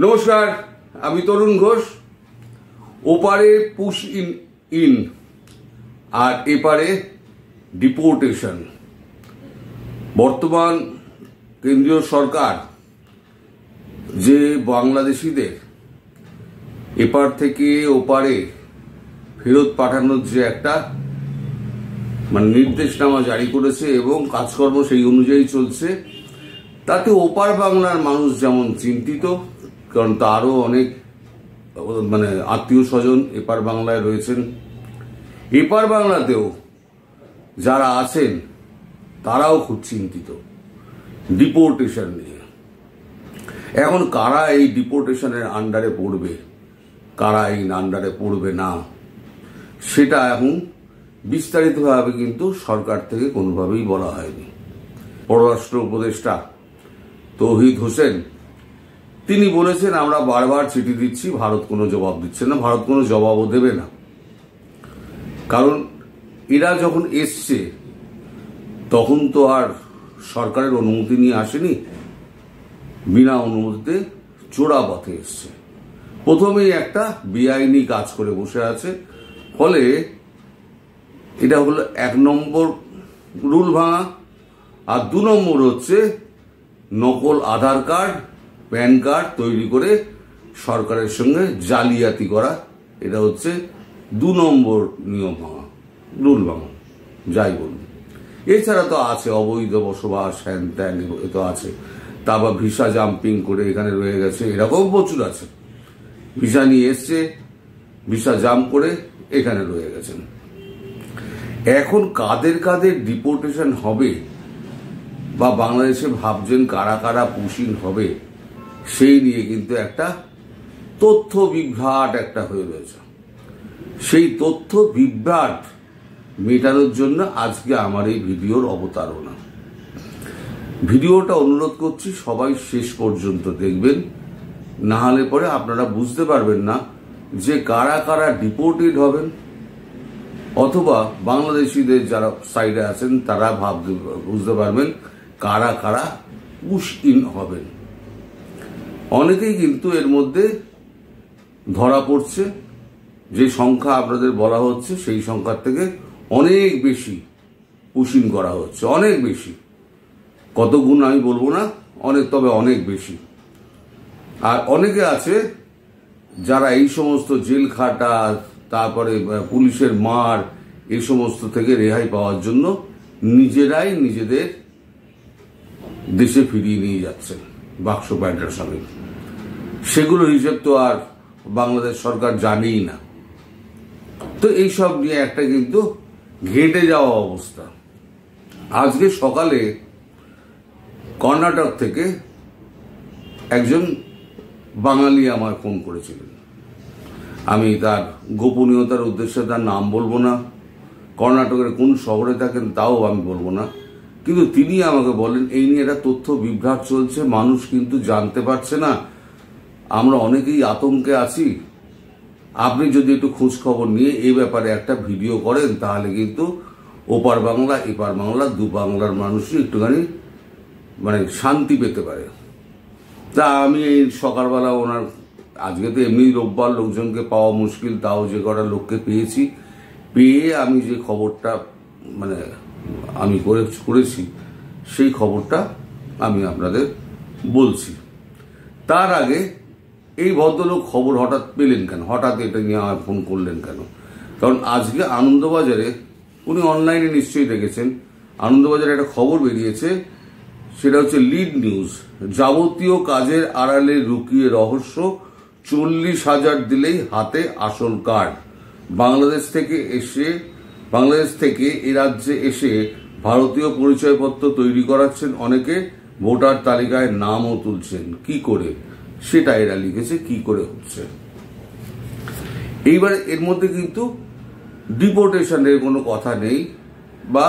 নমস্কার, আমি তরুণ ঘোষ। ওপারে পুশ ইন আর এপারে ডিপোর্টেশন। বর্তমান কেন্দ্রীয় সরকার যে বাংলাদেশিদের এপার থেকে ওপারে ফেরত পাঠানোর যে একটা নির্দেশনামা জারি করেছে এবং কাজকর্ম সেই অনুযায়ী চলছে, তাতে ওপার বাংলার মানুষ যেমন চিন্তিত, কারণ তারও অনেক আত্মীয় স্বজন এপার বাংলায় রয়েছেন। এপার বাংলাতেও যারা আছেন তারাও খুব চিন্তিত ডিপোর্টেশন নিয়ে। এখন কারা এই ডিপোর্টেশনের আন্ডারে পড়বে, কারা এই আন্ডারে পড়বে না, সেটা এখন বিস্তারিতভাবে কিন্তু সরকার থেকে কোনোভাবেই বলা হয়নি। পররাষ্ট্র উপদেষ্টা তৌহিদ হোসেন তিনি বলেছেন, আমরা বারবার চিঠি দিচ্ছি, ভারত কোনো জবাব দিচ্ছে না, ভারত কোনো জবাবও দেবে না। কারণ এরা যখন এসছে তখন তো আর সরকারের অনুমতি নিয়ে আসেনি, বিনা অনুমতিতে চোরা পথে এসছে। প্রথমেই একটা বেআইনি কাজ করে বসে আছে, ফলে এটা হলো 1 নম্বর রুল ভাঙা। আর 2 নম্বর হচ্ছে নকল আধার কার্ড, প্যান কার্ড তৈরি করে সরকারের সঙ্গে জালিয়াতি করা। এটা হচ্ছে 2 নম্বর নিয়ম ভাঙা, রুল ভাঙা, যাই বলুন। এছাড়া তো আছে অবৈধ বসবাস, হ্যান ত্যান, এ তো আছে। তারপর ভিসা জাম্পিং করে এখানে রয়ে গেছে, এরকম প্রচুর আছে। ভিসা নিয়ে এসছে, ভিসা জাম্প করে এখানে রয়ে গেছেন। এখন কাদের কাদের ডিপোর্টেশন হবে বা বাংলাদেশে ভাবছেন কারা কারা পুশিন হবে, সেই নিয়ে কিন্তু একটা তথ্য বিভ্রাট একটা হয়ে রয়েছে। সেই তথ্য বিভ্রাট মেটানোর জন্য আজকে আমার এই ভিডিওর অবতারণা। ভিডিওটা অনুরোধ করছি সবাই শেষ পর্যন্ত দেখবেন, না হলে পরে আপনারা বুঝতে পারবেন না যে কারা কারা ডিপোর্টেড হবেন, অথবা বাংলাদেশিদের যারা সাইডে আছেন তারা বুঝতে পারবেন কারা কারা পুশ ইন হবেন। অনেকেই কিন্তু এর মধ্যে ধরা পড়ছে, যে সংখ্যা আপনাদের বলা হচ্ছে সেই সংখ্যার থেকে অনেক বেশি পুশ ইন করা হচ্ছে, অনেক বেশি। কত গুণ আমি বলবো না, তবে অনেক বেশি। আর অনেকে আছে যারা এই সমস্ত জেল খাটা, তারপরে পুলিশের মার, এই সমস্ত থেকে রেহাই পাওয়ার জন্য নিজেরাই নিজেদের দেশে ফিরিয়ে নিয়ে যাচ্ছেন বাক্স প্যান্টের সঙ্গে। সেগুলো হিসেব তো আর বাংলাদেশ সরকার জানেই না। তো এইসব নিয়ে একটা কিন্তু ঘেঁটে যাওয়া অবস্থা। আজকে সকালে কর্ণাটক থেকে একজন বাঙালি আমার ফোন করেছিলেন। আমি তার গোপনীয়তার উদ্দেশ্যে তার নাম বলবো না, কর্ণাটকের কোন শহরে থাকেন তাও আমি বলবো না, কিন্তু তিনি আমাকে বলেন এই নিয়ে একটা তথ্য বিভ্রাট চলছে, মানুষ কিন্তু জানতে পারছে না, আমরা অনেকেই আতঙ্কে আছি। আপনি যদি একটু খোঁজ খবর নিয়ে এই ব্যাপারে একটা ভিডিও করেন, তাহলে কিন্তু ওপার বাংলা এপার বাংলা দু বাংলার মানুষই একটুখানি শান্তি পেতে পারে। তা আমি এই সকালবেলা ওনার, আজকে তো এমনি রোববার, লোকজনকে পাওয়া মুশকিল, তাও যে কটা লোককে পেয়েছি, পেয়ে আমি যে খবরটা আমি করেছি সেই খবরটা আমি আপনাদের বলছি। তার আগে এই ভদ্রলোক খবর হঠাৎ পেলেন কেন, হঠাৎ এটা নিয়ে আমার ফোন করলেন কেন? কারণ আজকে আনন্দবাজারে, উনি অনলাইনে নিশ্চয়ই দেখেছেন, আনন্দবাজারে একটা খবর বেরিয়েছে, সেটা হচ্ছে লিড নিউজ। যাবতীয় কাজের আড়ালে লুকিয়ে রহস্য, 40,000 দিলেই হাতে আসল কার্ড। বাংলাদেশ থেকে এ রাজ্যে এসে ভারতীয় পরিচয়পত্র তৈরি করাচ্ছেন অনেকে, ভোটার তালিকায় নামও তুলছেন। কি করে সেটা এরা লিখেছে, কি করে হচ্ছে। এইবার এর মধ্যে কিন্তু ডিপোর্টেশনের কোনো কথা নেই, বা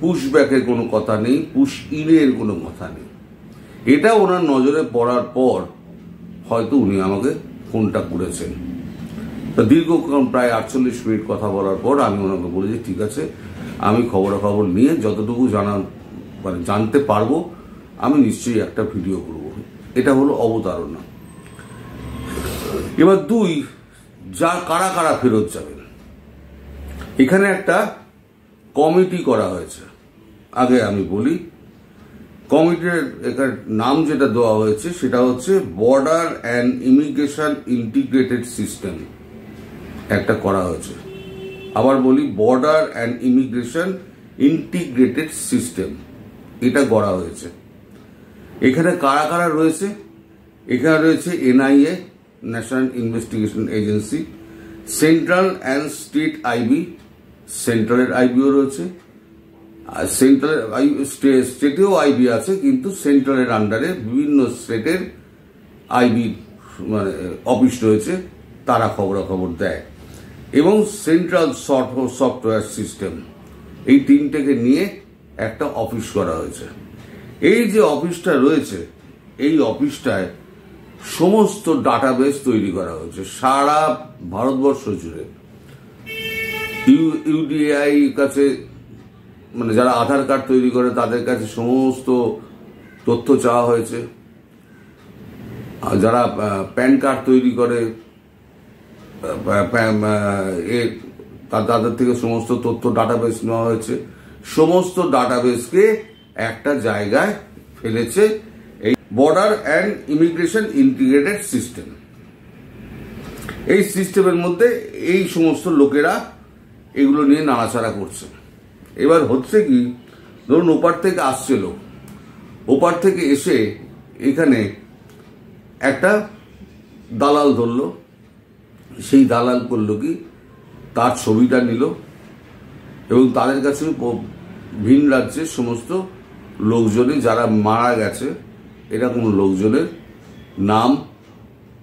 পুশব্যাকের কোনো কথা নেই, পুশ ইনের কোনো কথা নেই। এটা ওনার নজরে পড়ার পর হয়তো উনি আমাকে ফোনটা করেছেন। দীর্ঘক্ষণ প্রায় 48 মিনিট কথা বলার পর আমি ওনাকে বলেছি, ঠিক আছে, আমি খবরাখবর নিয়ে যতটুকু জানতে পারবো আমি নিশ্চয়ই একটা ভিডিও করব। এটা হলো অবতারণা। এবার 2, যা কারা কারা ফেরত যাবেন। এখানে একটা কমিটি করা হয়েছে। আগে আমি বলি, কমিটির এখানে নাম যেটা দেওয়া হয়েছে সেটা হচ্ছে border and immigration integrated system একটা করা হয়েছে। আবার বলি, border and immigration integrated system এটা করা হয়েছে। এখানে কারা কারা রয়েছে? এখানে রয়েছে NIA, national investigation agency, central and state IB, সেন্ট্রালের আইবিও রয়েছে, আর সেন্ট্রাল স্টেটেও আইবি আছে, কিন্তু সেন্ট্রালের আন্ডারে বিভিন্ন স্টেটের আইবি মানে অফিস রয়েছে, তারা খবরাখবর দেয়। এবং সেন্ট্রাল সফটওয়্যার সিস্টেম, এই তিনটেকে নিয়ে একটা অফিস করা হয়েছে। এই যে অফিসটা রয়েছে, এই অফিসটায় সমস্ত ডাটাবেস তৈরি করা হয়েছে সারা ভারতবর্ষ জুড়ে। UDAI কাছে মানে যারা আধার কার্ড তৈরি করে তাদের কাছে সমস্ত তথ্য চাওয়া হয়েছে, আর যারা প্যান কার্ড তৈরি করে তাদের থেকে সমস্ত তথ্য ডাটাবেস নেওয়া হয়েছে। সমস্ত ডাটাবেসকে একটা জায়গায় ফেলেছে এই border and immigration integrated system. এই সিস্টেমের মধ্যে এই সমস্ত লোকেরা এগুলো নিয়ে নাড়াচাড়া করছে। এবার হচ্ছে কি, ধরুন ওপার থেকে আসছিল, ওপার থেকে এসে এখানে একটা দালাল ধরলো, সেই দালাল করলো কি, তার ছবিটা নিল এবং তাদের কাছে ভিন রাজ্যের সমস্ত লোকজনে যারা মারা গেছে এরকম লোকজনের নাম,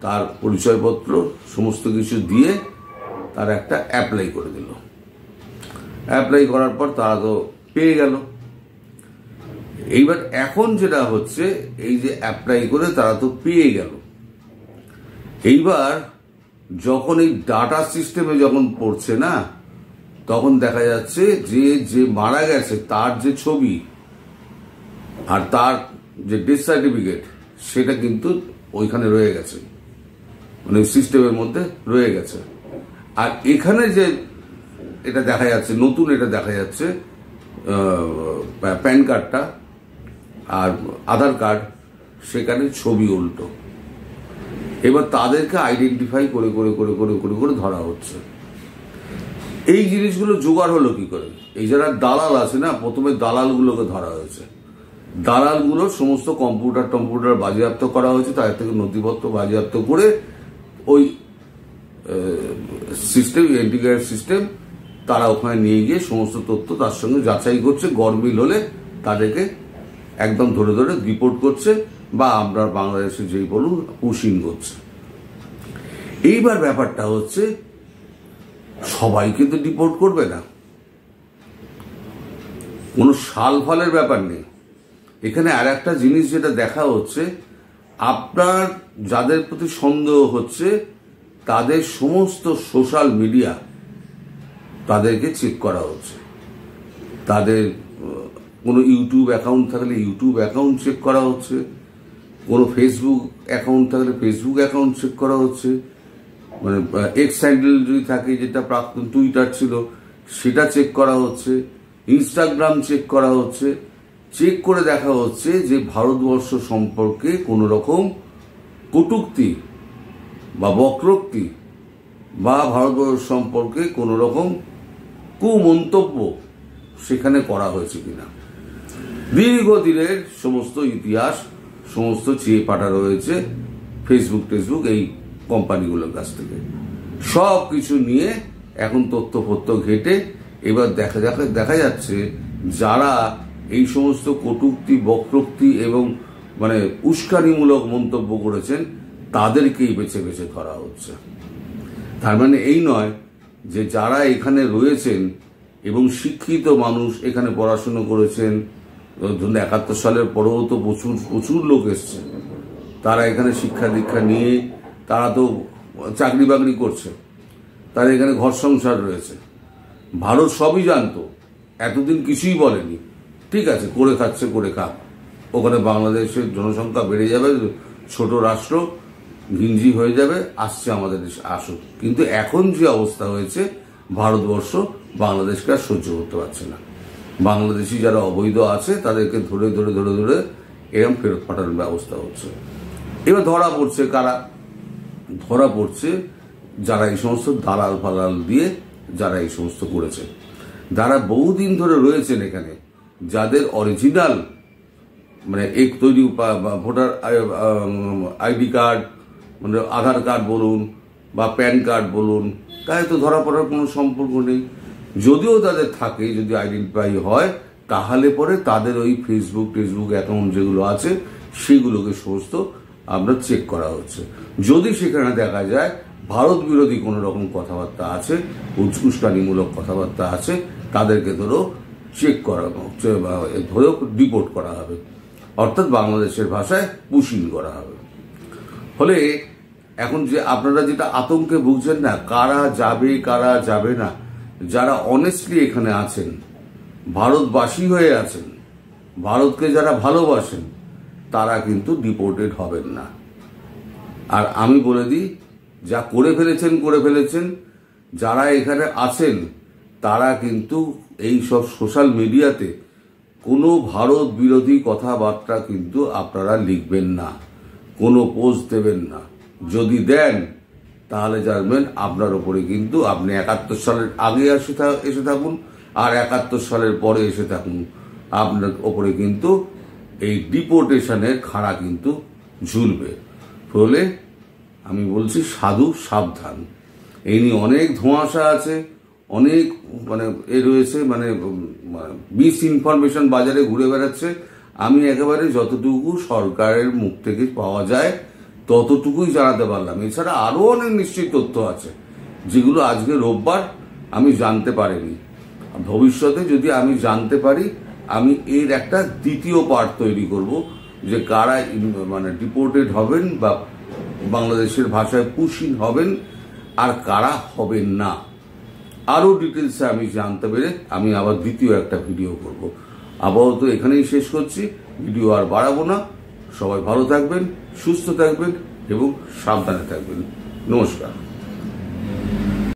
তার পরিচয়পত্র সমস্ত কিছু দিয়ে তার একটা অ্যাপ্লাই করে দিল। অ্যাপ্লাই করার পর তারা তো পেয়ে গেল। এইবার এখন যেটা হচ্ছে, এই যে অ্যাপ্লাই করে তারা তো পেয়ে গেল, এইবার যখন এই ডাটা সিস্টেমে যখন পড়ছে না, তখন দেখা যাচ্ছে যে মারা গেছে তার যে ছবি আর তার যে ডেথ সার্টিফিকেট সেটা কিন্তু ওইখানে রয়ে গেছে, মানে সিস্টেমের মধ্যে রয়ে গেছে। আর এখানে যে এটা দেখা যাচ্ছে, নতুন এটা দেখা যাচ্ছে প্যান কার্ডটা আর আধার কার্ড, সেখানে ছবি উল্টো। এবার তাদেরকে আইডেন্টিফাই করে করে করে করে করে করে ধরা হচ্ছে। এই জিনিসগুলো জোগাড় হলো কি করে? এই যারা দালাল আছে না, প্রথমে দালালগুলোকে ধরা হয়েছে, দালালগুলোর সমস্ত কম্পিউটার বাজেয়াপ্ত করা হয়েছে, তাদের থেকে নথিপত্র বাজেয়াপ্ত করে ওই সিস্টেম, ইন্টিগ্রেটেড সিস্টেম, তারা ওখানে নিয়ে গিয়ে সমস্ত তথ্য তার সঙ্গে যাচাই করছে, গরমিল হলে তাদেরকে একদম ধরে ধরে রিপোর্ট করছে, বা আমরা বাংলাদেশে যেই বলুন পুশিং করছে। এইবার ব্যাপারটা হচ্ছে, সবাইকে তো রিপোর্ট করবে না, কোনো সাল ফালের ব্যাপার নেই। এখানে আর একটা জিনিস যেটা দেখা হচ্ছে, আপনার যাদের প্রতি সন্দেহ হচ্ছে তাদের সমস্ত সোশ্যাল মিডিয়া তাদেরকে চেক করা হচ্ছে। তাদের কোনো ইউটিউব অ্যাকাউন্ট থাকলে ইউটিউব অ্যাকাউন্ট চেক করা হচ্ছে, কোনো ফেসবুক অ্যাকাউন্ট থাকলে ফেসবুক অ্যাকাউন্ট চেক করা হচ্ছে, মানে এক্স হ্যান্ডেল যদি থাকে, যেটা প্রাক্তন টুইটার ছিল, সেটা চেক করা হচ্ছে, ইনস্টাগ্রাম চেক করা হচ্ছে। চেক করে দেখা হচ্ছে যে ভারতবর্ষ সম্পর্কে কোনো রকম কটূক্তি বা বক্রোক্তি বা ভারতবর্ষ সম্পর্কে কোনো রকম কুমন্তব্য সেখানে করা হয়েছে কিনা। দীর্ঘদিনের সমস্ত ইতিহাস সমস্ত চেয়ে পাঠানো হয়েছে ফেসবুক এই কোম্পানিগুলোর কাছ থেকে। সব কিছু নিয়ে এখন তথ্য ঘেটে এবার দেখা যাচ্ছে যারা এই সমস্ত কটূক্তি, বক্রোক্তি এবং মানে উস্কানিমূলক মন্তব্য করেছেন তাদেরকেই বেছে বেছে ধরা হচ্ছে। তার মানে এই নয় যে যারা এখানে রয়েছেন এবং শিক্ষিত মানুষ, এখানে পড়াশুনো করেছেন, 71 সালের পরেও তো প্রচুর লোক এসছে, তারা এখানে শিক্ষা দীক্ষা নিয়ে তারা তো চাকরি বাকরি করছে, তারা এখানে ঘর সংসার রয়েছে। ভারত সবই জানতো, এতদিন কিছুই বলেনি, ঠিক আছে করে খাচ্ছে, করে খাক। ওখানে বাংলাদেশের জনসংখ্যা বেড়ে যাবে, ছোট রাষ্ট্র, ঘিঞ্জি হয়ে যাবে, আসছে আমাদের দেশে আসুক। কিন্তু এখন যে অবস্থা হয়েছে, ভারতবর্ষ বাংলাদেশকে আর সহ্য করতে পারছে না। বাংলাদেশি যারা অবৈধ আছে তাদেরকে ধরে ধরে ধরে ধরে এরকম ফেরত পাঠানোর ব্যবস্থা হচ্ছে। এবার ধরা পড়ছে কারা? ধরা পড়ছে যারা এই সমস্ত দালাল ফালাল দিয়ে যারা এই সমস্ত করেছে, যারা বহুদিন ধরে রয়েছেন এখানে, যাদের অরিজিনাল মানে এক তৈরি ভোটার আইডি কার্ড, মানে আধার কার্ড বলুন বা প্যান কার্ড বলুন, তাই তো ধরা পড়ার কোনো সম্পর্ক নেই। যদিও তাদের থাকে, যদি আইডেন্টিফাই হয়, তাহলে পরে তাদের ওই ফেসবুক অ্যাকাউন্ট যেগুলো আছে সেগুলোকে সমস্ত আমরা চেক করা হচ্ছে। যদি সেখানে দেখা যায় ভারত বিরোধী কোনো রকম কথাবার্তা আছে, উস্কানিমূলক কথাবার্তা আছে, তাদেরকে ধরো চেক করা, ধরেও ডিপোর্ট করা হবে, অর্থাৎ বাংলাদেশের ভাষায় পুশিং করা হবে। ফলে এখন যে আপনারা যেটা আতঙ্কে ভুগছেন না, কারা যাবে কারা যাবে না, যারা অনেস্টলি এখানে আছেন, ভারতবাসী হয়ে আছেন, ভারতকে যারা ভালোবাসেন, তারা কিন্তু ডিপোর্টেড হবেন না। আর আমি বলে দিই, যা করে ফেলেছেন, যারা এখানে আছেন তারা কিন্তু এই সব সোশ্যাল মিডিয়াতে কোনো ভারত বিরোধী কথাবার্তা কিন্তু আপনারা লিখবেন না, কোনো পোস্ট দেবেন না। যদি দেন তাহলে জানবেন আপনার ওপরে কিন্তু, আপনি 71 সালের আগে এসে থাকুন আর 71 সালের পরে এসে থাকুন, আপনার ওপরে কিন্তু এই ডিপোর্টেশনের খাড়া কিন্তু ঝুলবে। ফলে আমি বলছি সাবধান। এই নিয়ে অনেক ধোঁয়াশা আছে, অনেক মানে রয়েছে, মানে মিস ইনফরমেশন বাজারে ঘুরে বেড়াচ্ছে। আমি একেবারে যতটুকু সরকারের মুখ থেকে পাওয়া যায় ততটুকুই জানাতে পারলাম। এছাড়া আরো অনেক নিশ্চিত তথ্য আছে যেগুলো আজকে রোববার আমি জানতে পারিনি। ভবিষ্যতে যদি আমি জানতে পারি, আমি এর একটা দ্বিতীয় পার্ট তৈরি করব, যে কারা মানে ডিপোর্টেড হবেন বা বাংলাদেশের ভাষায় পুশিং হবেন আর কারা হবেন না। আরো ডিটেলসে আমি জানতে পেরে আমি আবার দ্বিতীয় একটা ভিডিও করব। আপাতত এখানেই শেষ করছি, ভিডিও আর বাড়াবো না। সবাই ভালো থাকবেন, সুস্থ থাকবেন এবং সাবধানে থাকবেন। নমস্কার।